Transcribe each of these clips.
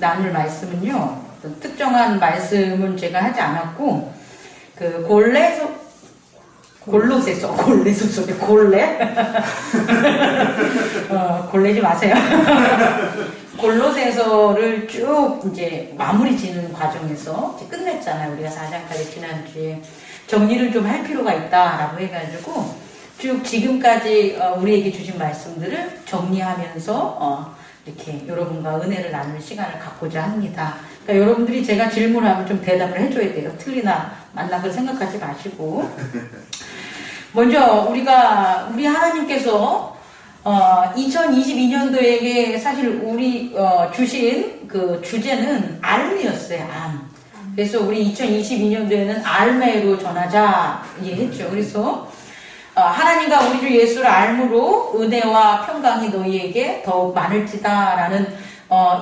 나눌 말씀은요, 어떤 특정한 말씀은 제가 하지 않았고, 그 골레소서, 골레? 골레지 마세요. 골로새서를 쭉 이제 마무리 짓는 과정에서 이제 끝냈잖아요. 우리가 4장까지 지난주에 정리를 좀 할 필요가 있다라고 해가지고 쭉 지금까지 우리에게 주신 말씀들을 정리하면서 이렇게 여러분과 은혜를 나눌 시간을 갖고자 합니다. 그러니까 여러분들이 제가 질문하면 좀 대답을 해줘야 돼요. 틀리나 맞나 그 생각하지 마시고. 먼저 우리 하나님께서 2022년도에게 사실 우리 주신 그 주제는 알미였어요. 암. 그래서 우리 2022년도에는 알매로 전하자 했죠. 그래서 하나님과 우리 주 예수를 알므로 은혜와 평강이 너희에게 더욱 많을지다라는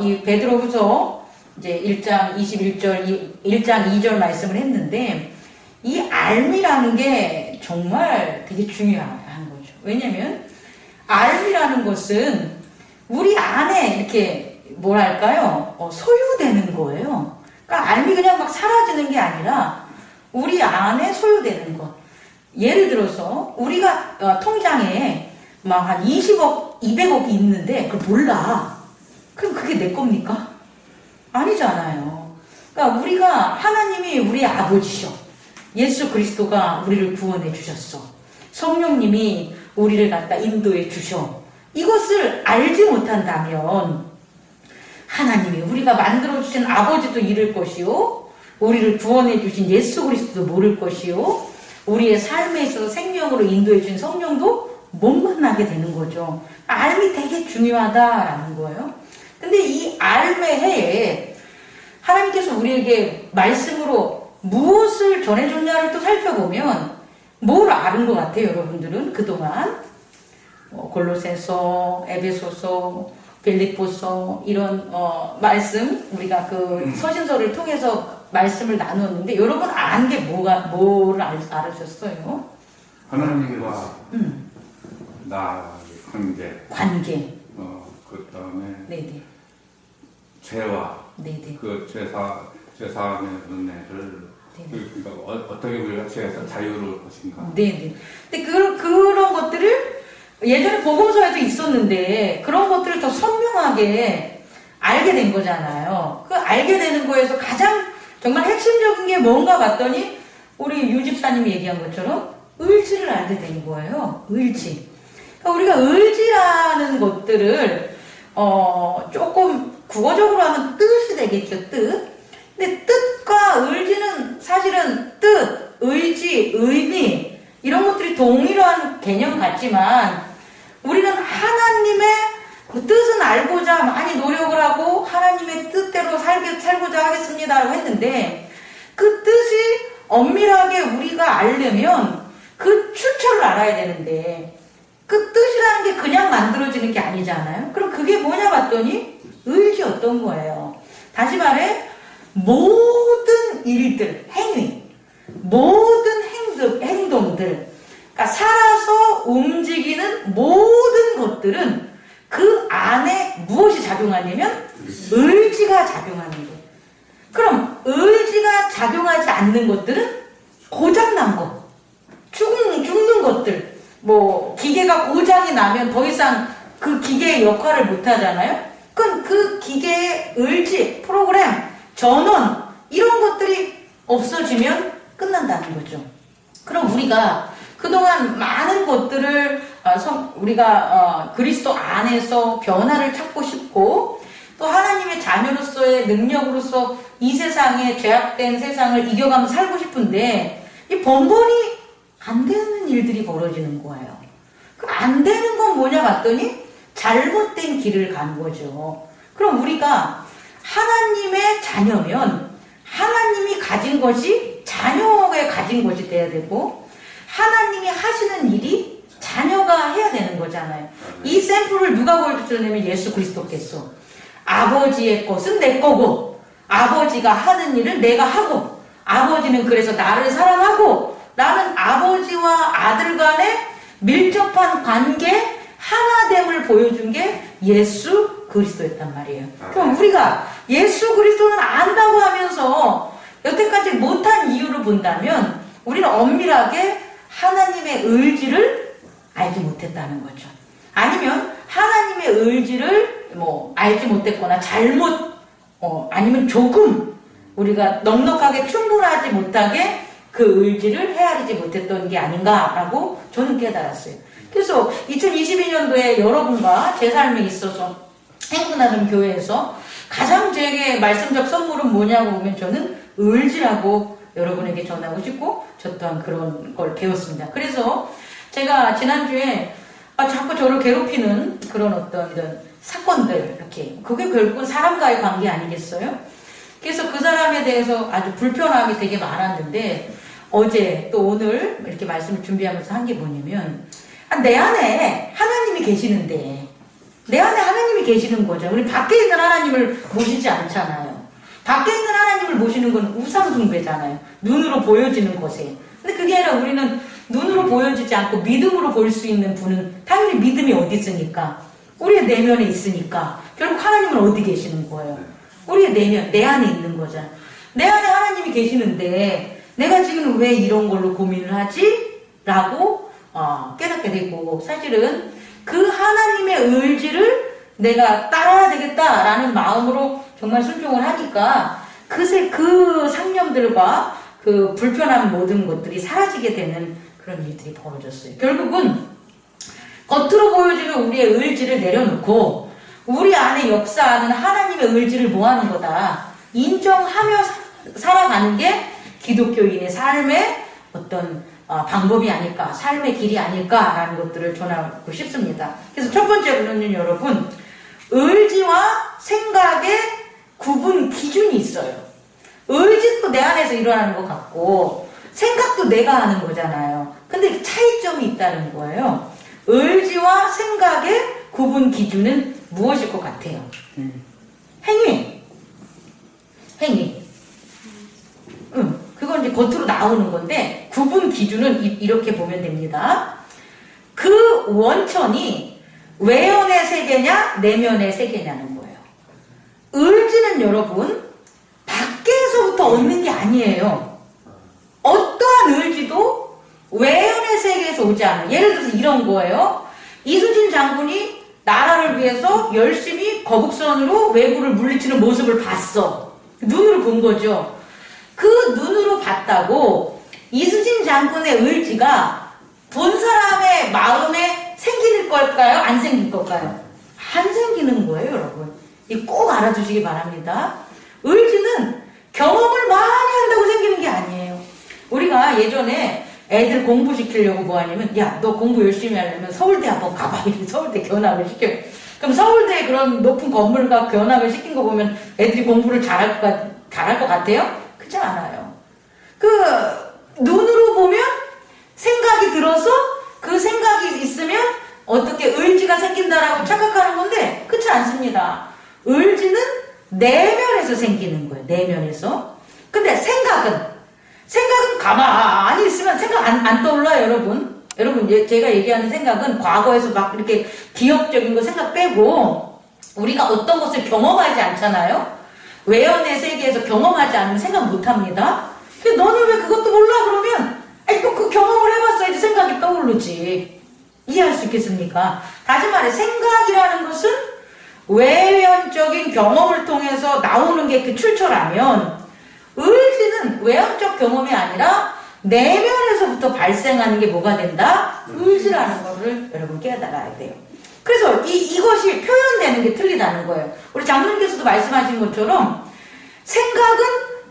이 베드로후서 이제 1장 21절 1장 2절 말씀을 했는데, 이 알미라는 게 정말 되게 중요한 거죠. 왜냐면 알미라는 것은 우리 안에 이렇게 뭐랄까요, 소유되는 거예요. 그러니까 알미 그냥 막 사라지는 게 아니라 우리 안에 소유되는 것. 예를 들어서 우리가 통장에 막 한 20억, 200억이 있는데 그걸 몰라. 그럼 그게 내 겁니까? 아니잖아요. 그러니까 우리가 하나님이 우리의 아버지셔. 예수 그리스도가 우리를 구원해 주셨어. 성령님이 우리를 갖다 인도해 주셔. 이것을 알지 못한다면 하나님이 우리가 만들어주신 아버지도 잃을 것이요, 우리를 구원해 주신 예수 그리스도도 모를 것이요, 우리의 삶에 있어서 생명으로 인도해 주신 성령도 못 만나게 되는 거죠. 알미 되게 중요하다라는 거예요. 근데 이 알매해에 하나님께서 우리에게 말씀으로 무엇을 전해줬냐를 또 살펴보면 뭘 아는 것 같아요, 여러분들은? 그동안 골로새서, 에베소서, 빌립보서 이런 말씀, 우리가 그 서신서를 통해서 말씀을 나누었는데, 여러분 아는 게 뭐를 알으셨어요? 하나님과 나 관계. 그 다음에 네네. 죄와 네네. 그 죄사함의 은혜를, 그러니까 어떻게 우리가 죄에서 자유로울 것인가. 네네. 근데 그런 것들을 예전에 복음서에도 있었는데 그런 것들을 더 선명하게 알게 된 거잖아요. 그 알게 되는 거에서 가장 정말 핵심적인 게 뭔가 봤더니 우리 유 집사님이 얘기한 것처럼 의지를 알게 된 거예요. 의지. 그러니까 우리가 의지라는 것들을 조금 국어적으로 하면 뜻이 되겠죠. 뜻. 근데 뜻과 의지는 사실은 뜻, 의지, 의미 이런 것들이 동일한 개념 같지만, 우리는 하나님의 그 뜻은 알고자 많이 노력을 하고 하나님의 뜻대로 살고자 하겠습니다라고 했는데, 그 뜻이 엄밀하게 우리가 알려면 그 출처를 알아야 되는데, 그 뜻이라는 게 그냥 만들어지는 게 아니잖아요. 그럼 그게 뭐냐 봤더니 의지였던 거예요. 다시 말해, 모든 일들, 행위, 모든 행동들, 그러니까 살아서 움직이는 모든 것들은 그 안에 무엇이 작용하냐면 의지가 작용하는 거예요. 그럼 의지가 작용하지 않는 것들은 고장난 것, 죽는 것들, 뭐 기계가 고장이 나면 더 이상 그 기계의 역할을 못 하잖아요. 그럼 그 기계의 의지, 프로그램, 전원 이런 것들이 없어지면 끝난다는 거죠. 그럼 우리가 그동안 많은 것들을 우리가 그리스도 안에서 변화를 찾고 싶고, 또 하나님의 자녀로서의 능력으로서 이 세상에 죄악된 세상을 이겨가면서 살고 싶은데, 이 번번이 안 되는 일들이 벌어지는 거예요. 그럼 안 되는 건 뭐냐 봤더니 잘못된 길을 간 거죠. 그럼 우리가 하나님의 자녀면 하나님이 가진 것이 자녀가 가진 것이 돼야 되고, 하나님이 하시는 일이 자녀가 해야 되는 거잖아요. 이 샘플을 누가 보여줬냐면 예수 그리스도께서 아버지의 것은 내 거고, 아버지가 하는 일을 내가 하고, 아버지는 그래서 나를 사랑하고, 나는 아버지와 아들 간의 밀접한 관계, 하나됨을 보여준 게 예수 그리스도였단 말이에요. 그럼 우리가 예수 그리스도는 안다고 하면서 여태까지 못한 이유를 본다면 우리는 엄밀하게 하나님의 의지를 알지 못했다는 거죠. 아니면 하나님의 의지를 알지 못했거나 잘못 아니면 조금 우리가 넉넉하게 충분하지 못하게 그 의지를 헤아리지 못했던 게 아닌가라고 저는 깨달았어요. 그래서 2022년도에 여러분과 제 삶에 있어서 행군하는 교회에서 가장 제게 말씀적 선물은 뭐냐고 보면 저는 의지라고 여러분에게 전하고 싶고 저 또한 그런 걸 배웠습니다. 그래서 제가 지난주에 자꾸 저를 괴롭히는 그런 어떤 이런 사건들 이렇게 그게 결국은 사람과의 관계 아니겠어요? 그래서 그 사람에 대해서 아주 불편함이 되게 많았는데 어제 또 오늘 이렇게 말씀을 준비하면서 한 게 뭐냐면 내 안에 하나님이 계시는데 내 안에 하나님이 계시는 거죠. 우리 밖에 있는 하나님을 모시지 않잖아요. 밖에 있는 하나님을 모시는 건 우상 숭배잖아요. 눈으로 보여지는 것에. 근데 그게 아니라 우리는 눈으로 보여지지 않고 믿음으로 볼 수 있는 분은 당연히 믿음이 어디 있으니까 우리의 내면에 있으니까 결국 하나님은 어디 계시는 거예요? 우리의 내면, 내 안에 있는 거잖아요. 내 안에 하나님이 계시는데 내가 지금 왜 이런 걸로 고민을 하지? 라고 깨닫게 되고 사실은 그 하나님의 의지를 내가 따라야 되겠다라는 마음으로 정말 순종을 하니까 그 상념들과 그 불편한 모든 것들이 사라지게 되는 그런 일들이 벌어졌어요. 결국은 겉으로 보여지는 우리의 의지를 내려놓고 우리 안에 역사하는 하나님의 의지를 뭐하는 거다 인정하며 살아가는 게 기독교인의 삶의 어떤 방법이 아닐까, 삶의 길이 아닐까라는 것들을 전하고 싶습니다. 그래서 첫 번째로는 여러분, 의지와 생각의 구분 기준이 있어요. 의지도 내 안에서 일어나는 것 같고 생각도 내가 하는 거잖아요. 근데 차이점이 있다는 거예요. 의지와 생각의 구분 기준은 무엇일 것 같아요? 행위. 그건 이제 겉으로 나오는 건데 구분 기준은 이렇게 보면 됩니다. 그 원천이 외연의 세계냐 내면의 세계냐는 거예요. 의지는 여러분 밖에서부터 얻는 게 아니에요. 어떠한 의지도 외연의 세계에서 오지 않아요. 예를 들어서 이런 거예요. 이수진 장군이 나라를 위해서 열심히 거북선으로 왜구를 물리치는 모습을 봤어. 눈으로 본 거죠. 그 눈으로 봤다고 이수진 장군의 의지가 본 사람의 마음에 생길 걸까요? 안 생길 걸까요? 안 생기는 거예요, 여러분. 이거 꼭 알아두시기 바랍니다. 의지는 경험을 많이 한다고 생기는 게 아니에요. 우리가 예전에 애들 공부시키려고 뭐 하냐면 야, 너 공부 열심히 하려면 서울대 한번 가봐. 서울대 견학을 시켜요. 그럼 서울대 그런 높은 건물과 견학을 시킨 거 보면 애들이 공부를 잘할 것 같아요? 그렇지 않아요. 눈으로 보면 생각이 들어서 그 생각이 있으면 어떻게 의지가 생긴다라고 착각하는 건데 그렇지 않습니다. 의지는 내면에서 생기는 거예요. 내면에서. 근데 생각은 가만히 있으면 생각 안 떠올라요, 여러분. 여러분, 제가 얘기하는 생각은 과거에서 막 이렇게 기억적인 거 생각 빼고 우리가 어떤 것을 경험하지 않잖아요. 외연의 세계에서 경험하지 않으면 생각 못 합니다. 근데 너는 왜 그것도 몰라? 그러면 또 그 경험을 해봤어야지 생각이 떠오르지. 이해할 수 있겠습니까? 다시 말해 생각이라는 것은 외연적인 경험을 통해서 나오는 게 출처라면 의지는 외연적 경험이 아니라 내면에서부터 발생하는 게 뭐가 된다? 의지라는 거를 여러분 깨달아야 돼요. 그래서 이것이 표현되는 게 틀리다는 거예요. 우리 장로님께서도 말씀하신 것처럼 생각은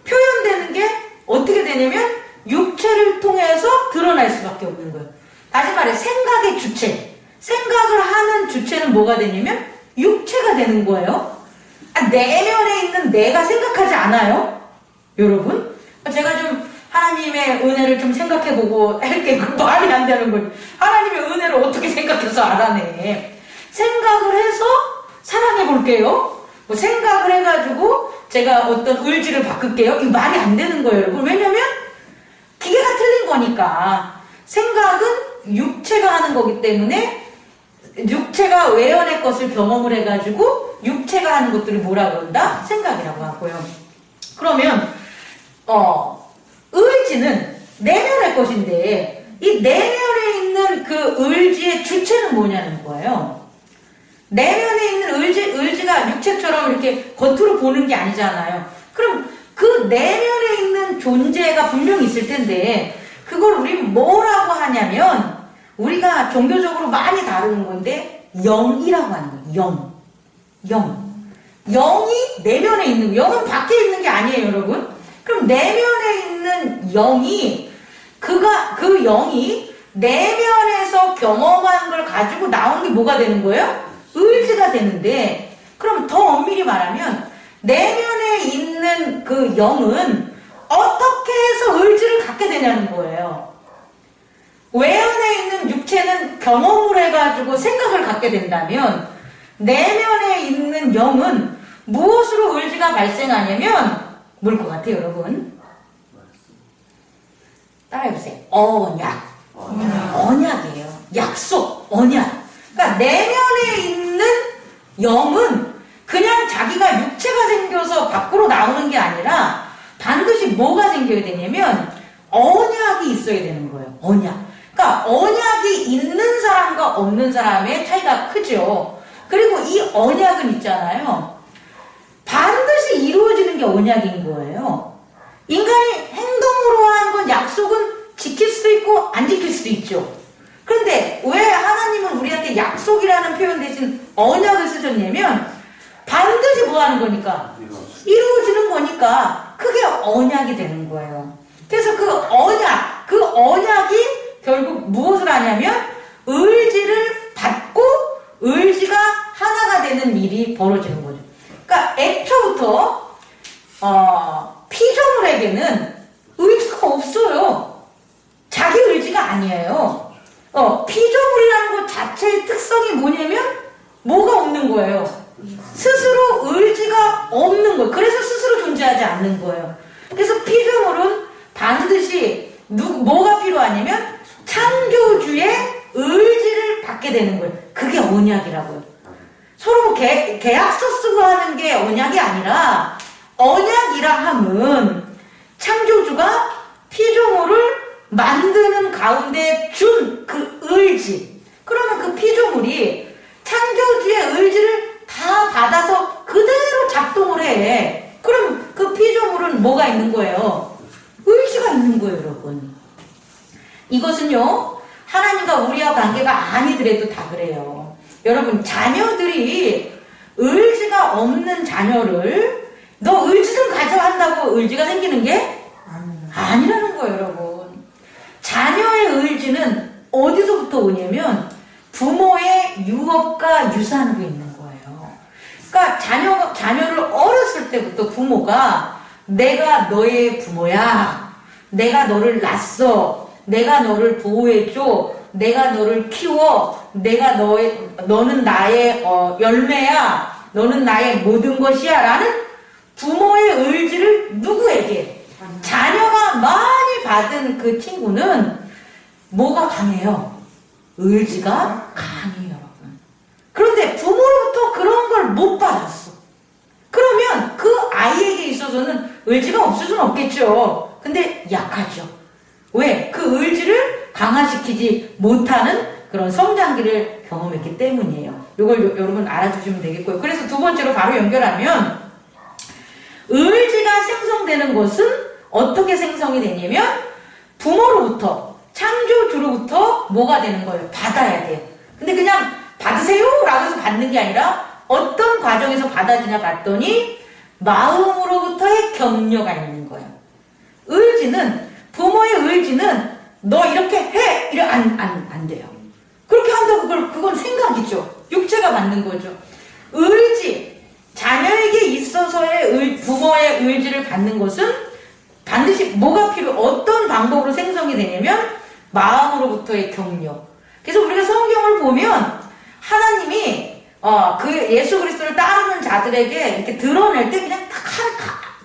표현되는 게 어떻게 되냐면 육체를 통해서 드러날 수밖에 없는 거예요. 다시 말해 생각의 주체, 생각을 하는 주체는 뭐가 되냐면 육체가 되는 거예요. 내면에 있는 내가 생각하지 않아요? 여러분? 제가 좀 하나님의 은혜를 좀 생각해보고 할게 그 말이 안 되는 거예요. 하나님의 은혜를 어떻게 생각해서 알아내? 생각을 해서 사랑해볼게요. 뭐 생각을 해가지고 제가 어떤 의지를 바꿀게요. 이 말이 안 되는 거예요, 여러분. 왜냐면 기계가 틀린 거니까. 생각은 육체가 하는 거기 때문에 육체가 외연의 것을 경험을 해가지고 육체가 하는 것들을 뭐라 그런다? 생각이라고 하고요. 그러면 의지는 내면의 것인데 이 내면에 있는 그 의지의 주체는 뭐냐는 거예요. 내면에 있는 의지가 육체처럼 이렇게 겉으로 보는 게 아니잖아요. 그럼 그 내면에 있는 존재가 분명히 있을 텐데 그걸 우리 뭐라고 하냐면 우리가 종교적으로 많이 다루는 건데 영이라고 하는 거예요. 영이 내면에 있는 거예요. 영은 밖에 있는 게 아니에요, 여러분. 그럼 내면에 있는 영이 그 영이 내면에서 경험한 걸 가지고 나온 게 뭐가 되는 거예요? 의지가 되는데 그럼 더 엄밀히 말하면 내면에 있는 그 영은 어떻게 해서 의지를 갖게 되냐는 거예요. 외연에 있는 육체는 경험을 해가지고 생각을 갖게 된다면 내면에 있는 영은 무엇으로 의지가 발생하냐면 뭘 것 같아요, 여러분? 따라해보세요. 언약이에요. 약속, 언약. 그러니까 내면에 있는 영은 그냥 자기가 육체가 생겨서 밖으로 나오는 게 아니라 반드시 뭐가 생겨야 되냐면 언약이 있어야 되는 거예요. 언약. 그러니까 언약이 있는 사람과 없는 사람의 차이가 크죠. 그리고 이 언약은 있잖아요. 반드시 이루어지는 게 언약인 거예요. 인간이 행동으로 하는 건 약속은 지킬 수도 있고 안 지킬 수도 있죠. 그런데 왜 하나님은 우리한테 약속이라는 표현 대신 언약을 쓰셨냐면 반드시 뭐 하는 거니까? 이루어지는 거니까 그게 언약이 되는 거예요. 그래서 그 언약이 결국 무엇을 하냐면 의지를 받고 의지가 하나가 되는 일이 벌어지는 거죠. 그러니까 애초부터 피조물에게는 의지가 없어요. 자기 의지가 아니에요. 피조물이라는 것 자체의 특성이 뭐냐면 뭐가 없는 거예요. 스스로 의지가 없는 거예요. 그래서 스스로 존재하지 않는 거예요. 그래서 피조물은 반드시 뭐가 필요하냐면 창조주의 의지를 받게 되는 거예요. 그게 언약이라고요. 서로 계약서 쓰고 하는 게 언약이 아니라 언약이라 함은 창조주가 피조물을 만드는 가운데 준 그 의지. 그러면 그 피조물이 창조주의 의지를 다 받아서 그대로 작동을 해. 그럼 그 피조물은 뭐가 있는 거예요? 의지가 있는 거예요, 여러분. 이것은요, 하나님과 우리와 관계가 아니더라도 다 그래요. 여러분, 자녀들이 의지가 없는 자녀를 너 의지 좀 가져 한다고 의지가 생기는 게 아니라는 거예요, 여러분. 자녀의 의지는 어디서부터 오냐면 부모의 유업과 유산으로 있는 거예요. 그러니까 자녀를 어렸을 때부터 부모가 내가 너의 부모야. 내가 너를 낳았어. 내가 너를 보호해줘. 내가 너를 키워. 너는 나의 열매야. 너는 나의 모든 것이야. 라는 부모의 의지를 누구에게? 자녀가 많이 받은 그 친구는 뭐가 강해요? 의지가 강해요, 여러분. 그런데 부모로부터 그런 걸 못 받았어. 그러면 그 아이에게 있어서는 의지가 없을 수는 없겠죠. 근데 약하죠. 왜? 그 의지를 강화시키지 못하는 그런 성장기를 경험했기 때문이에요. 이걸 여러분 알아주시면 되겠고요. 그래서 두 번째로 바로 연결하면 의지가 생성되는 것은 어떻게 생성이 되냐면 부모로부터, 창조주로부터 뭐가 되는 거예요? 받아야 돼요. 근데 그냥 받으세요 라고 해서 받는 게 아니라 어떤 과정에서 받아지냐 봤더니 마음으로부터의 격려가 있는 거예요. 의지는, 부모의 의지는 너 이렇게 해! 이래 안 돼요. 그렇게 한다고 그건 생각이죠. 육체가 받는 거죠. 의지, 자녀에게 있어서의 부모의 의지를 받는 것은 반드시 뭐가 어떤 방법으로 생성이 되냐면 마음으로부터의 격려. 그래서 우리가 성경을 보면 하나님이 그 예수 그리스도를 따르는 자들에게 이렇게 드러낼 때 그냥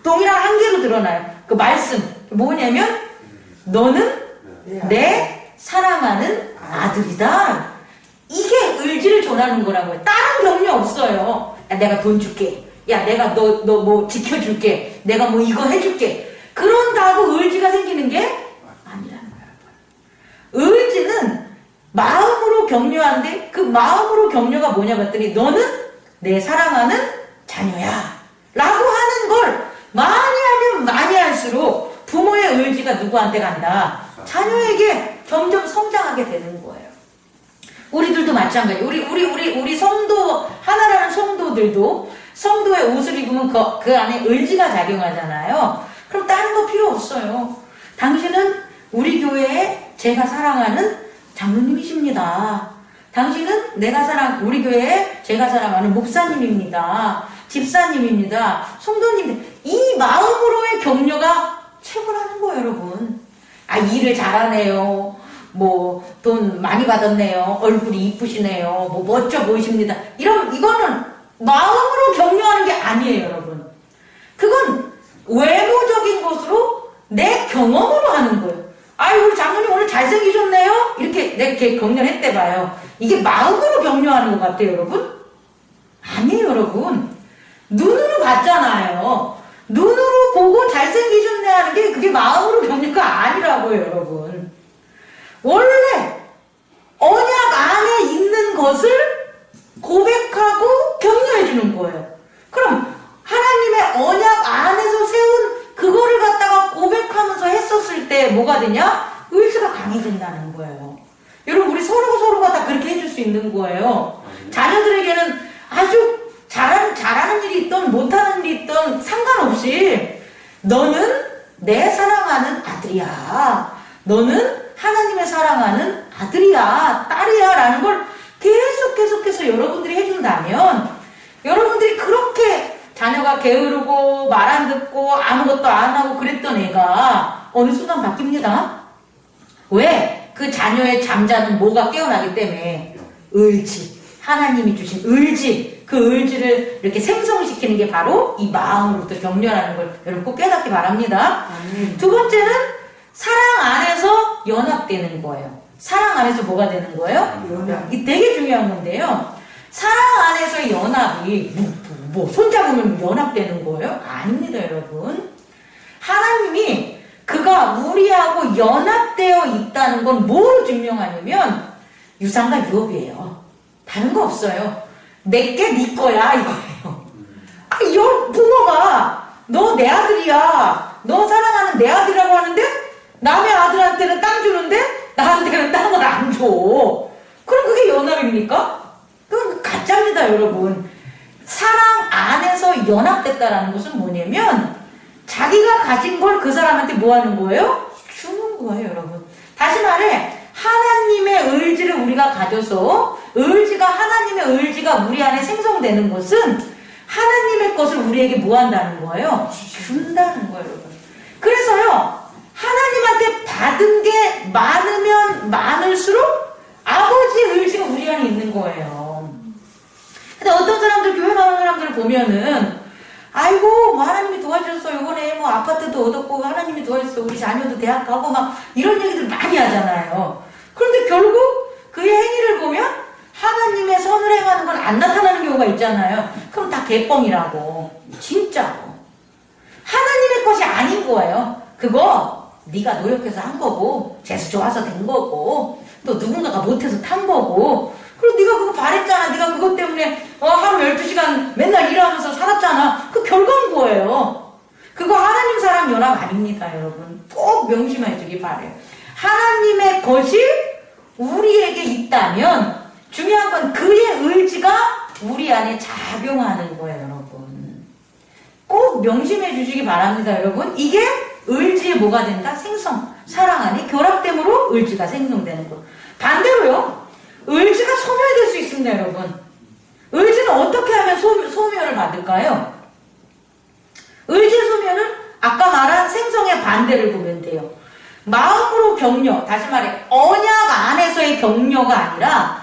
동일한 한계로 드러나요. 그 말씀 뭐냐면 너는 내 사랑하는 아들이다. 이게 의지를 전하는 거라고요. 다른 격려 없어요. 야, 내가 돈 줄게. 야, 내가 너 뭐 지켜줄게. 내가 뭐 이거 해줄게. 그런다고 의지가 생기는 게 아니라는 거예요. 의지는 마음으로 격려하는데 그 마음으로 격려가 뭐냐 봤더니 너는 내 사랑하는 자녀야 라고 하는 걸 많이 하면 많이 할수록 부모의 의지가 누구한테 간다? 자녀에게 점점 성장하게 되는 거예요. 우리들도 마찬가지. 우리 성도, 하나라는 성도들도 성도의 옷을 입으면 그 안에 의지가 작용하잖아요. 그럼 다른 거 필요 없어요. 당신은 우리 교회에 제가 사랑하는 장로님이십니다. 당신은 우리 교회에 제가 사랑하는 목사님입니다. 집사님입니다. 성도님들. 이 마음으로의 격려가 최고라는 거예요, 여러분. 아, 일을 잘하네요. 뭐, 돈 많이 받았네요. 얼굴이 이쁘시네요. 뭐, 멋져 보이십니다. 이거는 마음으로 격려하는 게 아니에요, 여러분. 그건 외모적인 것으로 내 경험으로 하는 거예요. 아유, 우리 장모님 오늘 잘생기셨네요? 이렇게 내가 격려를 했대 봐요. 이게 마음으로 격려하는 것 같아요, 여러분? 아니에요, 여러분. 눈으로 봤잖아요. 눈으로 보고 잘생기셨네 하는 게 그게 마음으로 격려가 아니라고요, 여러분. 원래 언약 안에 있는 것을 고백하고 격려해주는 거예요. 그럼 하나님의 언약 안에서 세운 그거를 갖다가 고백하면서 했었을 때 뭐가 되냐? 의지가 강해진다는 거예요. 여러분, 우리 서로가 다 그렇게 해줄 수 있는 거예요. 자녀들에게는 아주 잘하는 일이 있던 못하는 일이 있던 상관없이 너는 내 사랑하는 아들이야. 너는 하나님의 사랑하는 아들이야, 딸이야 라는 걸 계속해서 여러분들이 해준다면 여러분들이 그렇게 자녀가 게으르고 말 안 듣고 아무것도 안 하고 그랬던 애가 어느 순간 바뀝니다. 왜? 그 자녀의 잠자는 뭐가 깨어나기 때문에 의지, 하나님이 주신 의지, 그 의지를 이렇게 생성시키는 게 바로 이 마음으로부터 격려라는 걸 여러분 꼭 깨닫기 바랍니다. 두 번째는 사랑 안에서 연합되는 거예요. 사랑 안에서 뭐가 되는 거예요? 이게 되게 중요한 건데요. 사랑 안에서의 연합이 뭐 손잡으면 연합되는 거예요? 아닙니다, 여러분. 하나님이 그가 우리하고 연합되어 있다는 건 뭐로 증명하냐면 유산과 유업이에요. 다른 거 없어요. 내게 네 거야 이거예요. 부모가 너 내 아들이야, 너 사랑하는 내 아들이라고 하는데 남의 아들한테는 땅 주는데 나한테는 땅을 안 줘. 그럼 그게 연합입니까? 그건 가짜입니다, 여러분. 사랑 안에서 연합됐다라는 것은 뭐냐면 자기가 가진 걸 그 사람한테 뭐 하는 거예요? 주는 거예요, 여러분. 다시 말해 하나님의 의지를 우리가 가져서 하나님의 의지가 우리 안에 생성되는 것은 하나님의 것을 우리에게 뭐 한다는 거예요? 준다는 거예요, 여러분. 그래서요, 하나님한테 받은 게 많으면 많을수록 아버지의 의지가 우리 안에 있는 거예요. 근데 어떤 사람들, 교회 나오는 사람들을 보면은 아이고 뭐 하나님이 도와줬어, 이번에 뭐 아파트도 얻었고 하나님이 도와줬어, 우리 자녀도 대학 가고 막 이런 얘기들 많이 하잖아요. 그런데 결국 그의 행위를 보면 하나님의 선을 행하는 건 안 나타나는 경우가 있잖아요. 그럼 다 개뻥이라고. 진짜로. 하나님의 것이 아닌 거예요. 그거 네가 노력해서 한 거고 재수 좋아서 된 거고 또 누군가가 못해서 탄 거고, 그리고 네가 그거 바랬잖아. 네가 그것 때문에 하루 12시간 맨날 일하면서 살았잖아. 그 결과인 거예요. 그거 하나님 사랑 연합 아닙니다, 여러분. 꼭 명심해 주기 바래요. 하나님의 것이 우리에게 있다면 중요한 건 그의 의지가 우리 안에 작용하는 거예요, 여러분. 꼭 명심해 주시기 바랍니다, 여러분. 이게 의지에 뭐가 된다? 생성. 사랑 안에 결합됨으로 의지가 생성되는 거. 반대로요, 의지가 소멸될 수 있습니다, 여러분. 의지는 어떻게 하면 소멸을 받을까요? 의지의 소멸은 아까 말한 생성의 반대를 보면 돼요. 마음으로 격려, 다시 말해 언약 안에서의 격려가 아니라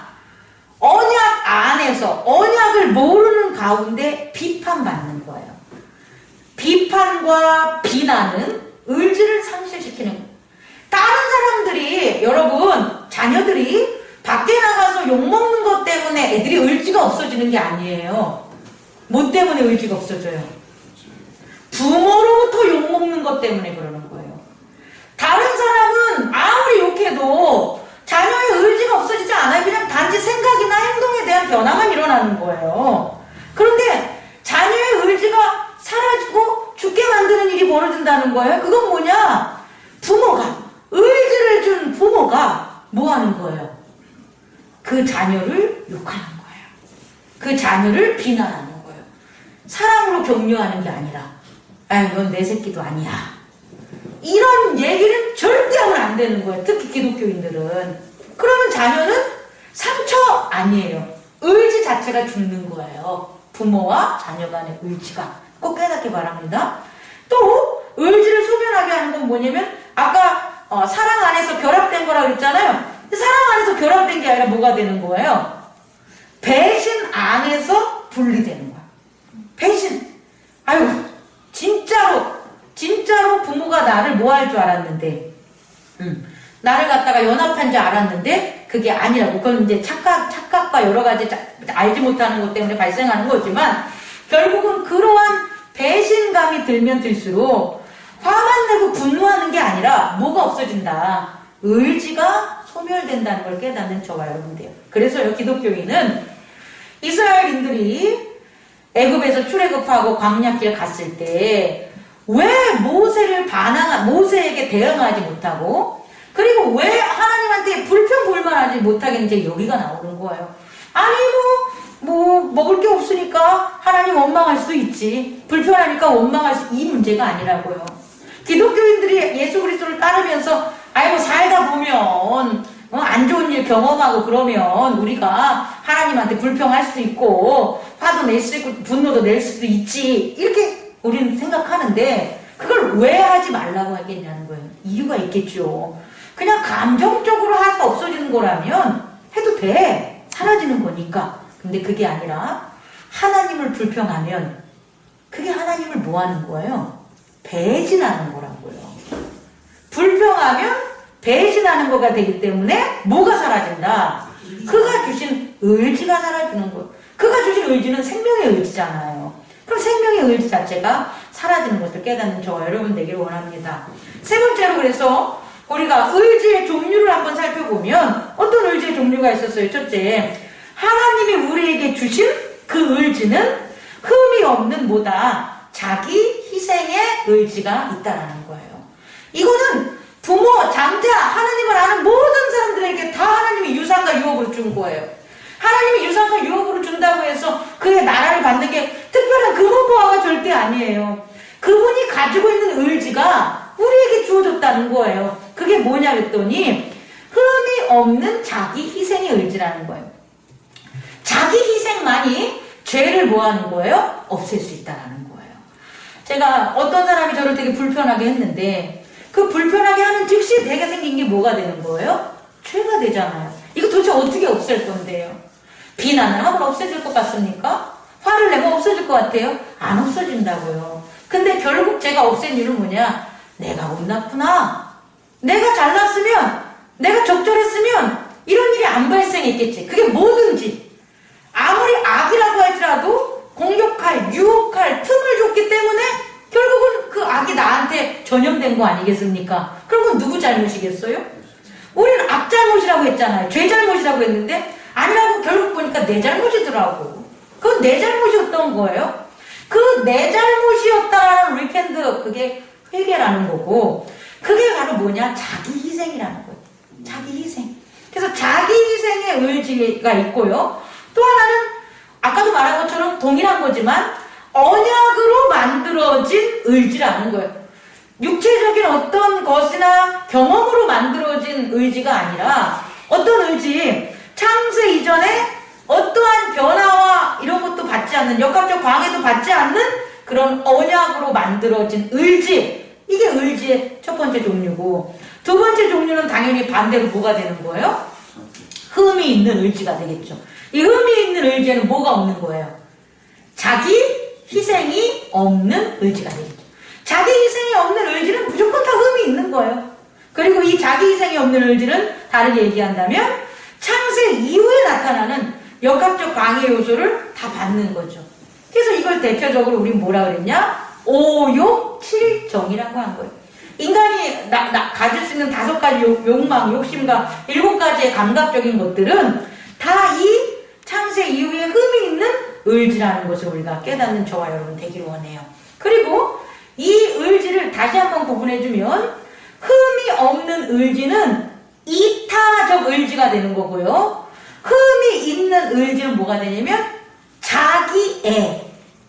언약 안에서 언약을 모르는 가운데 비판받는 거예요. 비판과 비난은 의지를 상실시키는 거예요. 다른 사람들이, 여러분 자녀들이 밖에 나가서 욕먹는 것 때문에 애들이 의지가 없어지는 게 아니에요. 뭐 때문에 의지가 없어져요? 부모로부터 욕먹는 것 때문에 그러는 거예요. 다른 사람은 아무리 욕해도 자녀의 의지가 없어지지 않아요. 그냥 단지 생각이나 행동에 대한 변화만 일어나는 거예요. 그런데 자녀의 의지가 사라지고 죽게 만드는 일이 벌어진다는 거예요. 그건 뭐냐? 의지를 준 부모가 뭐 하는 거예요? 그 자녀를 욕하는 거예요. 그 자녀를 비난하는 거예요. 사랑으로 격려하는 게 아니라, 아유, 넌 내 새끼도 아니야. 이런 얘기는 절대 하면 안 되는 거예요. 특히 기독교인들은. 그러면 자녀는 상처 아니에요. 의지 자체가 죽는 거예요. 부모와 자녀 간의 의지가. 꼭 깨닫기 바랍니다. 또 의지를 소멸하게 하는 건 뭐냐면 아까 사랑 안에서 결합된 거라고 그랬잖아요. 사랑 안에서 결합된 게 아니라 뭐가 되는 거예요? 배신 안에서 분리되는 거야. 배신. 아유, 진짜로 부모가 나를 뭐 할 줄 알았는데, 나를 갖다가 연합한 줄 알았는데, 그게 아니라고. 그건 이제 착각과 여러 가지 알지 못하는 것 때문에 발생하는 거지만, 결국은 그러한 배신감이 들면 들수록 화만 내고 분노하는 게 아니라 뭐가 없어진다. 의지가 소멸된다는 걸 깨닫는 저와 여러분들이에요. 그래서요, 기독교인은 이스라엘인들이 애굽에서 출애굽하고 광야길 갔을 때 왜 모세에게 대응하지 못하고, 그리고 왜 하나님한테 불평불만하지 못하겠는지 여기가 나오는 거예요. 아니 먹을 게 없으니까 하나님 원망할 수도 있지. 불편하니까 원망할 이 문제가 아니라고요. 기독교인들이 예수 그리스도를 따르면서 살다 보면 안 좋은 일 경험하고 그러면 우리가 하나님한테 불평할 수도 있고 화도 낼 수 있고 분노도 낼 수도 있지. 이렇게 우리는 생각하는데 그걸 왜 하지 말라고 하겠냐는 거예요. 이유가 있겠죠. 그냥 감정적으로 해서 없어지는 거라면 해도 돼. 사라지는 거니까. 근데 그게 아니라 하나님을 불평하면 그게 하나님을 뭐 하는 거예요? 배신하는 거라고요. 불평하면 배신하는 거가 되기 때문에 뭐가 사라진다? 그가 주신 의지가 사라지는 거예요. 그가 주신 의지는 생명의 의지잖아요. 그럼 생명의 의지 자체가 사라지는 것을 깨닫는 저와 여러분 되기를 원합니다. 세 번째로 그래서 우리가 의지의 종류를 한번 살펴보면 어떤 의지의 종류가 있었어요? 첫째, 하나님이 우리에게 주신 그 의지는 흠이 없는 뭐다? 자기 희생의 의지가 있다라는 거예요. 이거는 부모, 장자, 하나님을 아는 모든 사람들에게 다 하나님이 유산과 유업으로 준 거예요. 하나님이 유산과 유업으로 준다고 해서 그의 나라를 받는 게 특별한 금은보화가 절대 아니에요. 그분이 가지고 있는 의지가 우리에게 주어졌다는 거예요. 그게 뭐냐 그랬더니 흠이 없는 자기 희생의 의지라는 거예요. 자기 희생만이 죄를 뭐 하는 거예요? 없앨 수 있다는 거예요. 제가 어떤 사람이 저를 되게 불편하게 했는데 그 불편하게 하는 즉시 내게 생긴 게 뭐가 되는 거예요? 죄가 되잖아요. 이거 도대체 어떻게 없앨 건데요? 비난을 하면 없어질 것 같습니까? 화를 내면 없어질 것 같아요? 안 없어진다고요. 근데 결국 제가 없앤 이유는 뭐냐? 내가 운 나쁘나? 내가 잘났으면, 내가 적절했으면 이런 일이 안 발생했겠지. 그게 뭐든지 아무리 악이라고 할지라도 공격할, 유혹할 틈을 줬기 때문에 결국은 그 악이 나한테 전염된 거 아니겠습니까? 그럼 누구 잘못이겠어요? 우리는 악 잘못이라고 했잖아요. 죄 잘못이라고 했는데 아니라고 결국 보니까 내 잘못이더라고. 그건 내 잘못이었던 거예요. 그 내 잘못이었다라는 리펜트, 그게 회개라는 거고, 그게 바로 뭐냐? 자기 희생이라는 거예요. 자기 희생. 그래서 자기 희생의 의지가 있고요. 또 하나는 아까도 말한 것처럼 동일한 거지만 언약으로 만들어진 의지라는 거예요. 육체적인 어떤 것이나 경험으로 만들어진 의지가 아니라 어떤 의지, 창세 이전에 어떠한 변화와 이런 것도 받지 않는, 역학적 방해도 받지 않는 그런 언약으로 만들어진 의지, 이게 의지의 첫 번째 종류고, 두 번째 종류는 당연히 반대로 뭐가 되는 거예요? 흠이 있는 의지가 되겠죠. 이 흠이 있는 의지에는 뭐가 없는 거예요? 자기 희생이 없는 의지가 되겠죠. 자기 희생이 없는 의지는 무조건 다 흠이 있는 거예요. 그리고 이 자기 희생이 없는 의지는 다르게 얘기한다면 창세 창세 이후에 나타나는 역학적 방해 요소를 다 받는 거죠. 그래서 이걸 대표적으로 우리 뭐라 그랬냐? 오욕칠정이라고 한 거예요. 인간이 가질 수 있는 5가지 욕망, 욕심과 7가지의 감각적인 것들은 다 이 창세 이후에 흠이 있는 을지라는 것을 우리가 깨닫는 저와 여러분 되기를 원해요. 그리고 이 을지를 다시 한번 구분해주면 흠이 없는 을지는 이타적 을지가 되는 거고요. 흠이 있는 을지는 뭐가 되냐면 자기애,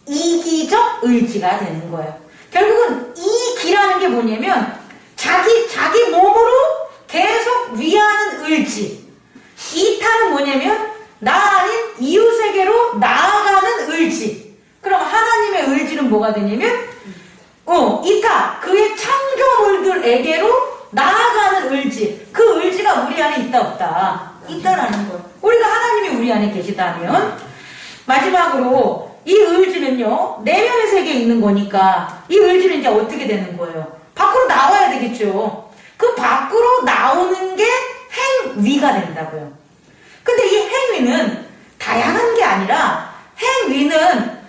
이기적 을지가 되는 거예요. 결국은 이 기라는 게 뭐냐면 자기 몸으로 계속 위하는 을지. 이타는 뭐냐면 나 아닌 이웃에게로 나아가는 을지. 그럼 하나님의 을지는 뭐가 되냐면 이타, 그의 창조물들에게로 나아가는 을지. 그 을지가 우리 안에 있다 없다? 있다라는 거예요. 우리가 하나님이 우리 안에 계시다면 마지막으로 이 을지는요, 내면의 세계에 있는 거니까 이 을지는 이제 어떻게 되는 거예요? 밖으로 나와야 되겠죠. 그 밖으로 나오는 게 행위가 된다고요. 근데 이 행위는 다양한 게 아니라 행위는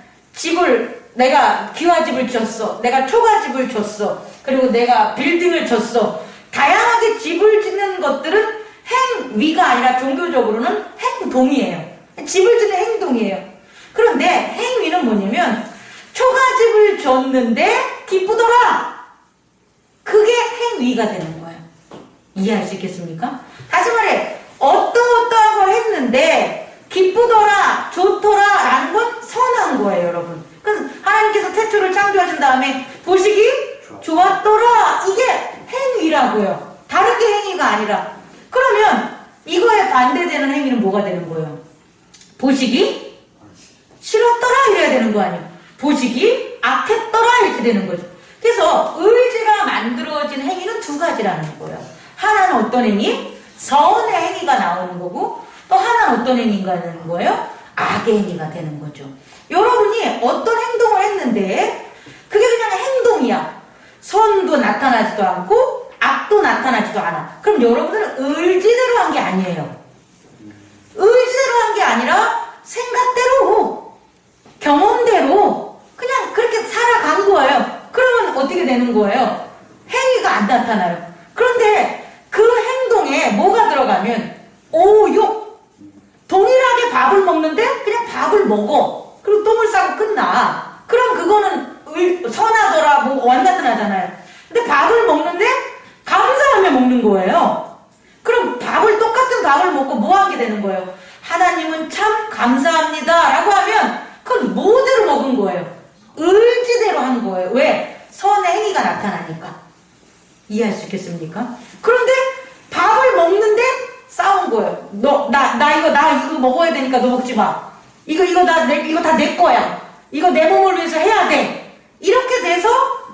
내가 기와집을 줬어. 내가 초가집을 줬어. 그리고 내가 빌딩을 줬어. 다양하게 집을 짓는 것들은 행위가 아니라 종교적으로는 행동이에요. 집을 짓는 행동이에요. 그런데 행위는 뭐냐면 초가집을 줬는데 기쁘더라. 그게 행위가 되는 거예요. 이해할 수 있겠습니까? 다시 말해 어떠한 걸 했는데 기쁘더라, 좋더라 라는 건 선한 거예요, 여러분. 그래서 하나님께서 태초를 창조하신 다음에 보시기 좋았더라. 이게 행위라고요. 다르게 행위가 아니라. 그러면 이거에 반대되는 행위는 뭐가 되는 거예요? 보시기 싫었더라 이래야 되는 거 아니에요? 보시기 악했더라 이렇게 되는 거죠. 그래서 의지가 만들어진 행위는 2가지라는 거예요. 하나는 어떤 행위? 선의 행위가 나오는 거고 또 하나는 어떤 행위가 되는 거예요? 악의 행위가 되는 거죠. 여러분이 어떤 행동을 했는데 그게 그냥 행동이야. 선도 나타나지도 않고 악도 나타나지도 않아. 그럼 여러분들은 의지대로 한 게 아니에요. 의지대로 한 게 아니라 생각대로, 경험대로 그냥 그렇게 살아간 거예요. 그러면 어떻게 되는 거예요? 행위가 안 나타나요. 그런데 그 행동에 뭐가 들어가면 오욕, 동일하게 밥을 먹는데 그냥 밥을 먹어. 그리고 똥을 싸고 끝나. 그럼 그거는 선하더라 뭐 완같은 하잖아요. 근데 밥을 먹는데 감사하며 먹는 거예요. 그럼 똑같은 밥을 먹고 뭐 하게 되는 거예요? 하나님은 참 감사합니다 라고 하면 그건 뭐대로 먹은 거예요? 의지대로 한 거예요. 왜? 선의 행위가 나타나니까. 이해할 수 있겠습니까? 그런데 밥을 먹는데 싸운 거예요. 나 이거 먹어야 되니까 너 먹지 마. 이거 다 내 거야. 이거 내 몸을 위해서 해야 돼. 이렇게 돼서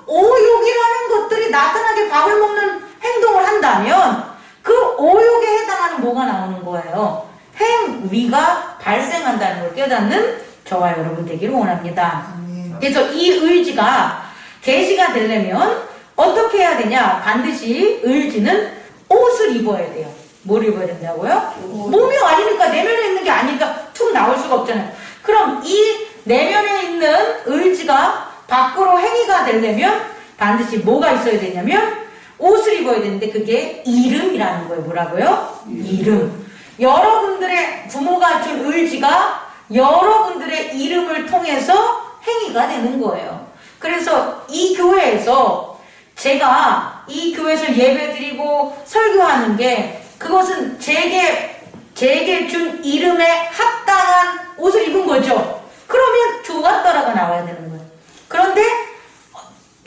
오욕이라는 것들이 나타나게 밥을 먹는 행동을 한다면 그 오욕에 해당하는 뭐가 나오는 거예요? 행위가 발생한다는 걸 깨닫는 저와 여러분 되기를 원합니다. 그래서 이 의지가 계시가 되려면 어떻게 해야 되냐? 반드시 의지는 옷을 입어야 돼요. 뭘 입어야 된다고요? 몸이 아니니까 내면에 있는 게 아니니까 툭 나올 수가 없잖아요. 그럼 이 내면에 있는 의지가 밖으로 행위가 되려면 반드시 뭐가 있어야 되냐면 옷을 입어야 되는데 그게 이름이라는 거예요. 뭐라고요? 이름. 여러분들의 부모가 준 의지가 여러분들의 이름을 통해서 행위가 되는 거예요. 그래서 이 교회에서 제가 이 교회에서 예배드리고 설교하는 게 그것은 제게 준 이름에 합당한 옷을 입은 거죠. 그러면 좋았더라가 나와야 되는 거예요. 그런데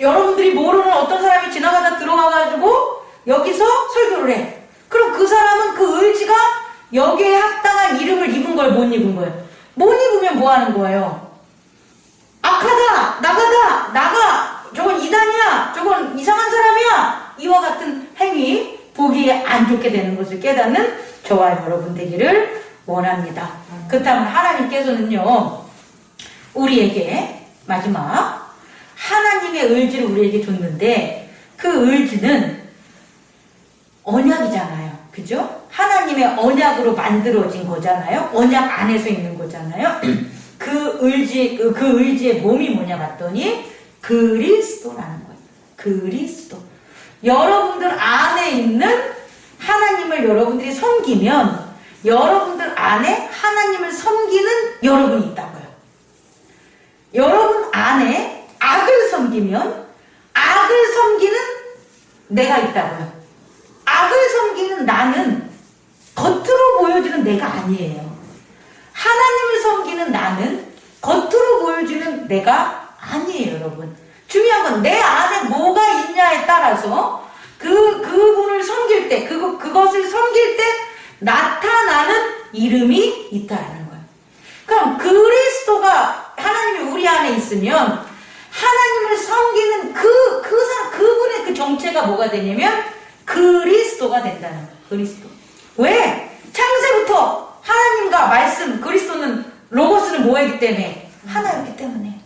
여러분들이 모르는 어떤 사람이 지나가다 들어가가지고 여기서 설교를 해. 그럼 그 사람은 그 의지가 여기에 합당한 이름을 입은 걸 못 입은 거예요. 못 입으면 뭐 하는 거예요? 악하다, 나가, 저건 이단이야, 저건 이상한 사람이야. 이와 같은 행위, 보기 안 좋게 되는 것을 깨닫는 저와 여러분 되기를 원합니다. 그렇다면 하나님께서는요, 우리에게 마지막 하나님의 의지를 우리에게 줬는데 그 의지는 언약이잖아요. 그죠? 하나님의 언약으로 만들어진 거잖아요. 언약 안에서 있는 거잖아요. 그 의지의 몸이 뭐냐 봤더니 그리스도라는 거예요. 그리스도. 여러분들 안에 있는 하나님을 여러분들이 섬기면 여러분들 안에 하나님을 섬기는 여러분이 있다고요. 여러분 안에 악을 섬기면 악을 섬기는 내가 있다고요. 악을 섬기는 나는 겉으로 보여지는 내가 아니에요. 하나님을 섬기는 나는 겉으로 보여지는 내가 아니에요, 여러분. 중요한 건 내 안에 뭐가 있냐에 따라서 그분을 섬길 때, 그것을 섬길 때 나타나는 이름이 있다는 거예요. 그럼 그리스도가 하나님이 우리 안에 있으면 하나님을 섬기는 그분의 그 정체가 뭐가 되냐면 그리스도가 된다는 거예요. 그리스도. 왜? 창세부터 하나님과 말씀, 그리스도는 로고스는 뭐이기 때문에? 하나였기 때문에.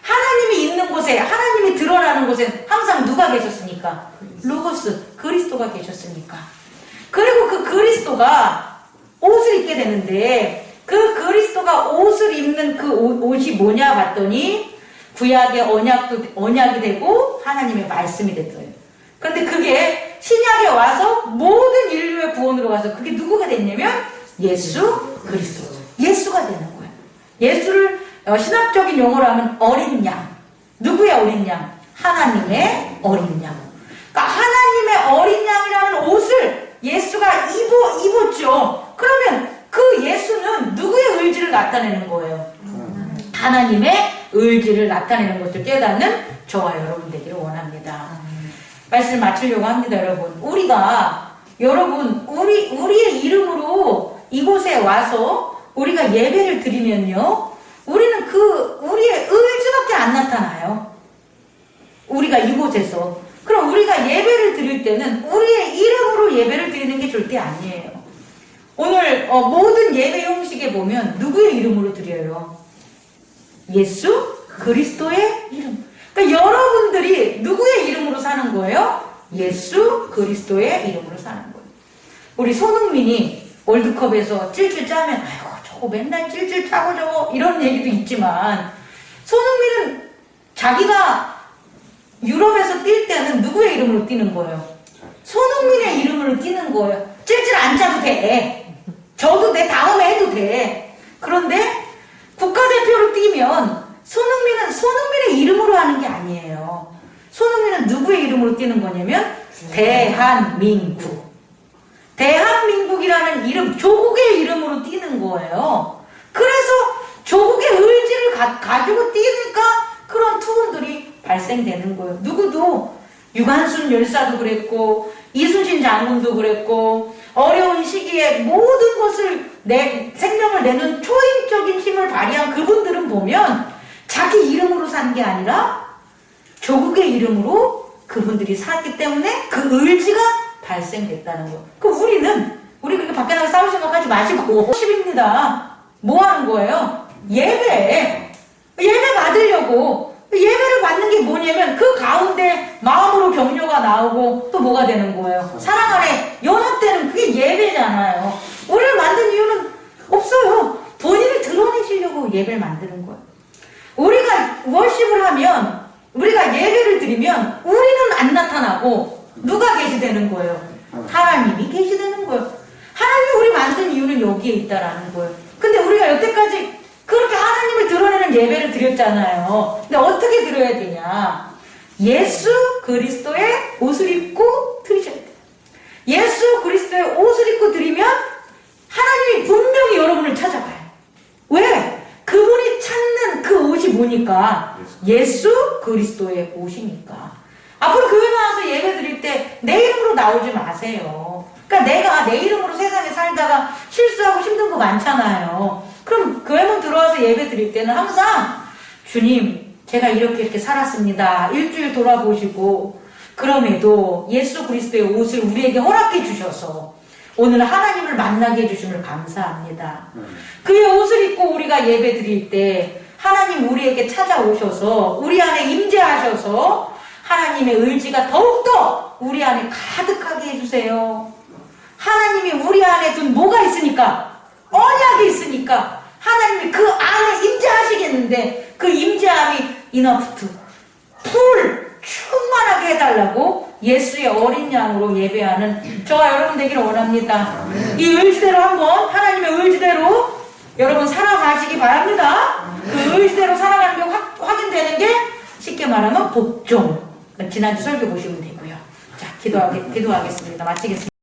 하나님이 있는 곳에, 하나님이 드러나는 곳에 항상 누가 계셨습니까? 로고스, 그리스도가 계셨으니까. 그리고 그 그리스도가 옷을 입게 되는데 그 그리스도가 옷을 입는 그 옷이 뭐냐 봤더니 구약의 언약이 되고 하나님의 말씀이 됐어요. 그런데 그게 신약에 와서 모든 인류의 구원으로 가서 그게 누구가 됐냐면 예수 그리스도. 예수가 되는 거예요. 예수를 신학적인 용어로 하면 어린 양. 누구의 어린 양? 하나님의 어린 양. 그러니까 하나님의 어린 양이라는 옷을 예수가 입었죠. 그러면 그 예수는 누구의 의지를 나타내는 거예요? 하나님의 의지를 나타내는 것을 깨닫는 저와 여러분 되기를 원합니다. 말씀을 마치려고 합니다, 여러분. 우리의 이름으로 이곳에 와서 우리가 예배를 드리면요. 우리는 우리의 의지밖에 안 나타나요. 우리가 이곳에서. 그럼 우리가 예배를 드릴 때는 우리의 이름으로 예배를 드리는 게 절대 아니에요. 오늘 모든 예배 형식에 보면 누구의 이름으로 드려요? 예수 그리스도의 이름. 그러니까 여러분들이 누구의 이름으로 사는 거예요? 예수 그리스도의 이름으로 사는 거예요. 우리 손흥민이 월드컵에서 찔찔 짜면 아이고 저거 맨날 찔찔 짜고 저거 이런 얘기도 있지만 손흥민은 자기가 유럽에서 뛸 때는 누구의 이름으로 뛰는 거예요? 손흥민의 이름으로 뛰는 거예요. 찔찔 안 짜도 돼. 저도 내 다음에 해도 돼. 그런데 국가대표로 뛰면 손흥민은 손흥민의 이름으로 하는 게 아니에요. 손흥민은 누구의 이름으로 뛰는 거냐면 대한민국. 대한민국이라는 이름, 조국의 이름으로 뛰는 거예요. 그래서 조국의 의지를 가지고 뛰니까 그런 투혼들이 발생되는 거예요. 누구도 유관순 열사도 그랬고 이순신 장군도 그랬고 어려운 시기에 모든 것을 생명을 내는 초인적인 힘을 발휘한 그분들은 보면 자기 이름으로 산 게 아니라 조국의 이름으로 그분들이 살기 때문에 그 의지가 발생됐다는 거예요. 우리 그렇게 밖에 나가 싸울 생각하지 마시고 10입니다. 뭐 하는 거예요? 예배 받으려고. 예배를 받는 게 뭐냐면 그 가운데 마음으로 격려가 나오고 또 뭐가 되는 거예요? 사랑 안에 연합되는 그게 예배잖아요. 우리를 만든 이유는 없어요. 본인을 드러내시려고 예배를 만드는 거예요. 우리가 월십을 하면 우리가 예배를 드리면 우리는 안 나타나고 누가 계시되는 거예요? 하나님이 계시되는 거예요. 하나님이 우리 만든 이유는 여기에 있다라는 거예요. 근데 우리가 여태까지 그렇게 하나님을 드러내는 예배를 드렸잖아요. 근데 어떻게 드려야 되냐? 예수 그리스도의 옷을 입고 드리셔야 돼요. 예수 그리스도의 옷을 입고 드리면 하나님이 분명히 여러분을 찾아가요. 왜? 그분이 찾는 그 옷이 뭐니까? 예수 그리스도의 옷이니까. 앞으로 교회 나와서 예배 드릴 때 내 이름으로 나오지 마세요. 그러니까 내가 내 이름으로 세상에 살다가 실수하고 힘든 거 많잖아요. 그럼 교회만 들어와서 예배 드릴 때는 항상 주님 제가 이렇게 살았습니다. 일주일 돌아보시고 그럼에도 예수 그리스도의 옷을 우리에게 허락해 주셔서 오늘 하나님을 만나게 해주심을 감사합니다. 그의 옷을 입고 우리가 예배 드릴 때 하나님 우리에게 찾아오셔서 우리 안에 임재하셔서 하나님의 의지가 더욱더 우리 안에 가득하게 해주세요. 하나님이 우리 안에 둔 뭐가 있으니까? 언약이 있으니까 하나님이 그 안에 임재하시겠는데 그 임재함이 이너프트 풀 충만하게 해달라고 예수의 어린 양으로 예배하는 저와 여러분 되기를 원합니다. 이 의지대로 한번 하나님의 의지대로 여러분 살아가시기 바랍니다. 그 의지대로 살아가는 게 확인되는 게 쉽게 말하면 복종. 지난주 설교 보시면 되고요. 자, 기도하겠습니다. 마치겠습니다.